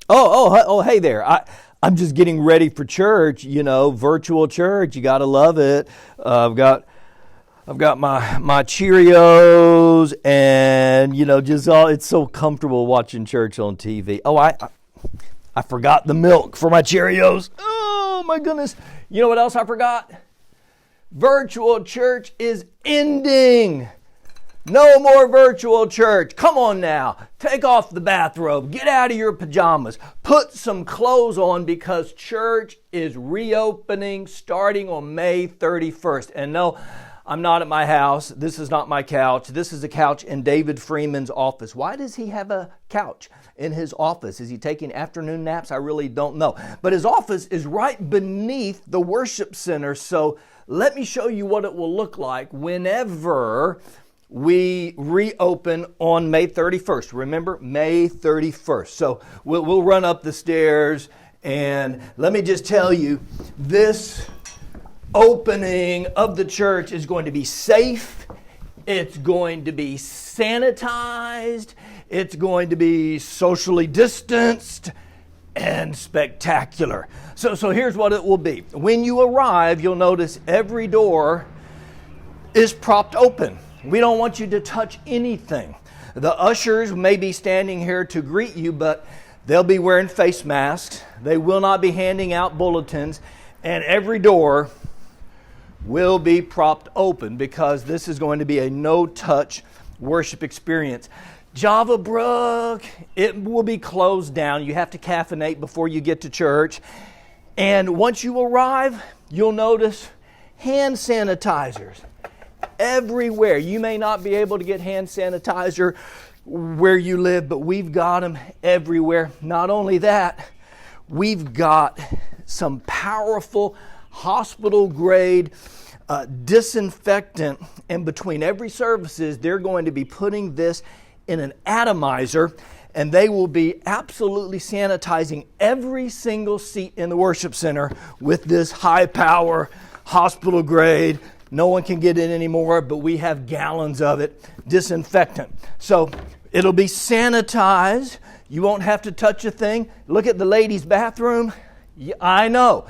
Hey there. I'm just getting ready for church, virtual church. You got to love it. I've got my Cheerios and, it's so comfortable watching church on TV. I forgot the milk for my Cheerios. Oh, my goodness. You know what else I forgot? Virtual church is ending. No more virtual church. Come on now. Take off the bathrobe. Get out of your pajamas. Put some clothes on because church is reopening starting on May 31st. And no, I'm not at my house. This is not my couch. This is a couch in David Freeman's office. Why does he have a couch in his office? Is he taking afternoon naps? I really don't know. But his office is right beneath the worship center. So let me show you what it will look like whenever we reopen on May 31st. Remember, May 31st. So we'll run up the stairs, and let me just tell you, this opening of the church is going to be safe. It's going to be sanitized. It's going to be socially distanced and spectacular. So here's what it will be. When you arrive, you'll notice every door is propped open. We don't want you to touch anything. The ushers may be standing here to greet you, but they'll be wearing face masks. They will not be handing out bulletins, and every door will be propped open because this is going to be a no-touch worship experience. Willowbrook, it will be closed down. You have to caffeinate before you get to church. And once you arrive, you'll notice hand sanitizers everywhere. You may not be able to get hand sanitizer where you live, but we've got them everywhere. Not only that, we've got some powerful hospital-grade disinfectant, and between every services, they're going to be putting this in an atomizer, and they will be absolutely sanitizing every single seat in the worship center with this high-power, hospital-grade, no one can get in anymore, but we have gallons of it, disinfectant. So it'll be sanitized. You won't have to touch a thing. Look at the ladies' bathroom. Yeah, I know.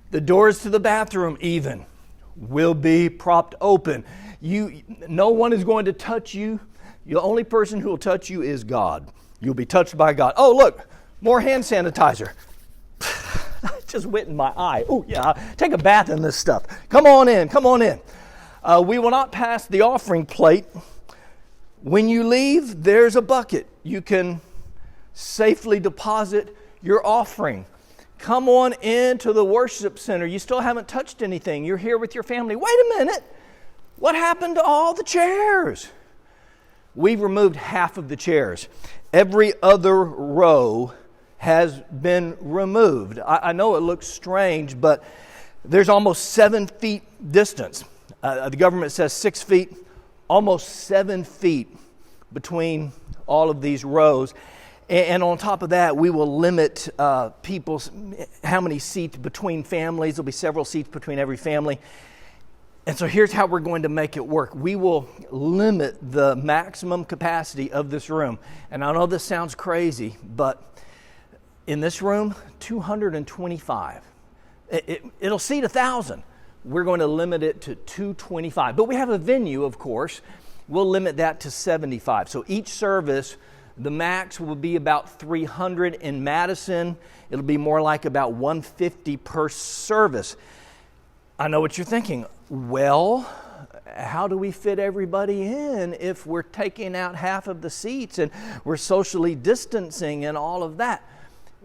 The doors to the bathroom even will be propped open. No one is going to touch you. The only person who will touch you is God. You'll be touched by God. Oh, look, more hand sanitizer. Just went in my eye. Oh, yeah, take a bath in this stuff. Come on in. We will not pass the offering plate. When you leave, there's a bucket. You can safely deposit your offering. Come on into the worship center. You still haven't touched anything. You're here with your family. Wait a minute. What happened to all the chairs? We've removed half of the chairs. Every other row has been removed. I know it looks strange, but there's almost 7 feet distance. The government says 6 feet, almost 7 feet between all of these rows. And on top of that, we will limit how many seats between families. There'll be several seats between every family. And so here's how we're going to make it work. We will limit the maximum capacity of this room. And I know this sounds crazy, but in this room, 225. It'll seat 1,000. We're going to limit it to 225. But we have a venue, of course. We'll limit that to 75. So each service, the max will be about 300 in Madison. It'll be more like about 150 per service. I know what you're thinking. Well, how do we fit everybody in if we're taking out half of the seats and we're socially distancing and all of that?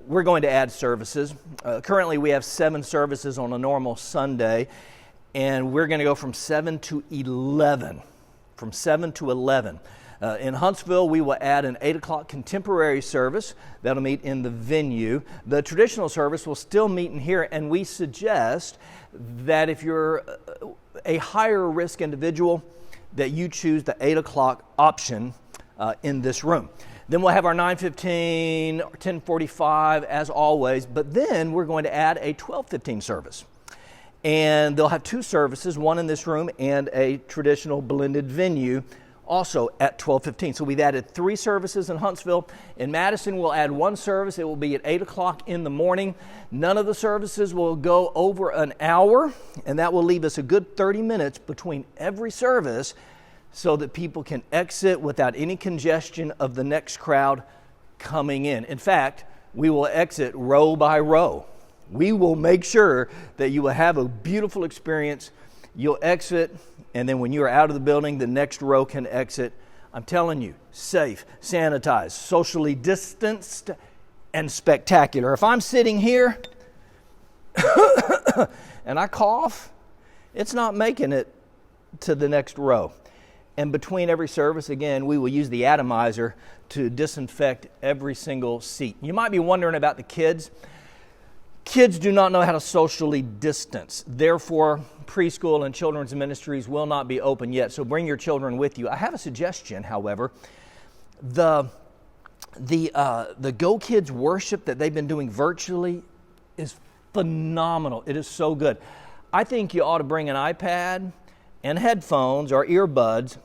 We're going to add services. Currently, we have 7 services on a normal Sunday, and we're going to go from 7 to 11. From 7 to 11. In Huntsville, we will add an 8 o'clock contemporary service that'll meet in the venue. The traditional service will still meet in here, and we suggest that if you're a higher risk individual, that you choose the 8 o'clock option in this room. Then we'll have our 9:15 or 10:45 as always, but then we're going to add a 12:15 service. And they'll have 2 services, one in this room and a traditional blended venue also at 12:15. So we've added 3 services in Huntsville. In Madison, we'll add 1 service. It will be at 8 o'clock in the morning. None of the services will go over an hour, and that will leave us a good 30 minutes between every service so that people can exit without any congestion of the next crowd coming in. In fact, we will exit row by row. We will make sure that you will have a beautiful experience. You'll exit, and then when you are out of the building, the next row can exit. I'm telling you, safe, sanitized, socially distanced, and spectacular. If I'm sitting here and I cough, it's not making it to the next row. And between every service, again, we will use the atomizer to disinfect every single seat. You might be wondering about the kids. Kids do not know how to socially distance. Therefore, preschool and children's ministries will not be open yet. So bring your children with you. I have a suggestion, however. The Go Kids worship that they've been doing virtually is phenomenal. It is so good. I think you ought to bring an iPad and headphones or earbuds,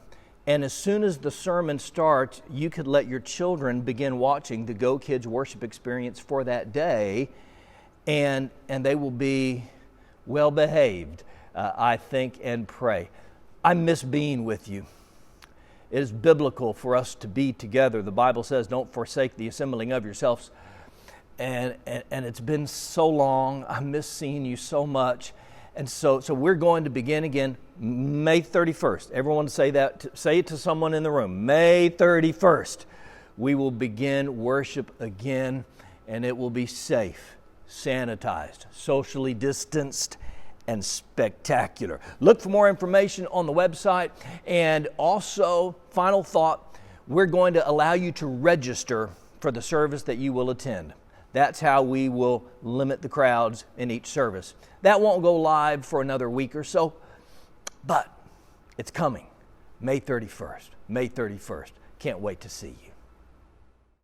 and as soon as the sermon starts, you could let your children begin watching the Go Kids worship experience for that day, and they will be well behaved, I think, and pray. I miss being with you. It is biblical for us to be together. The Bible says, don't forsake the assembling of yourselves. And it's been so long. I miss seeing you so much. And so we're going to begin again May 31st. Everyone say that. Say it to someone in the room. May 31st. We will begin worship again, and it will be safe, sanitized, socially distanced, and spectacular. Look for more information on the website. And also, final thought, we're going to allow you to register for the service that you will attend. That's how we will limit the crowds in each service. That won't go live for another week or so, but it's coming. May 31st. May 31st. Can't wait to see you.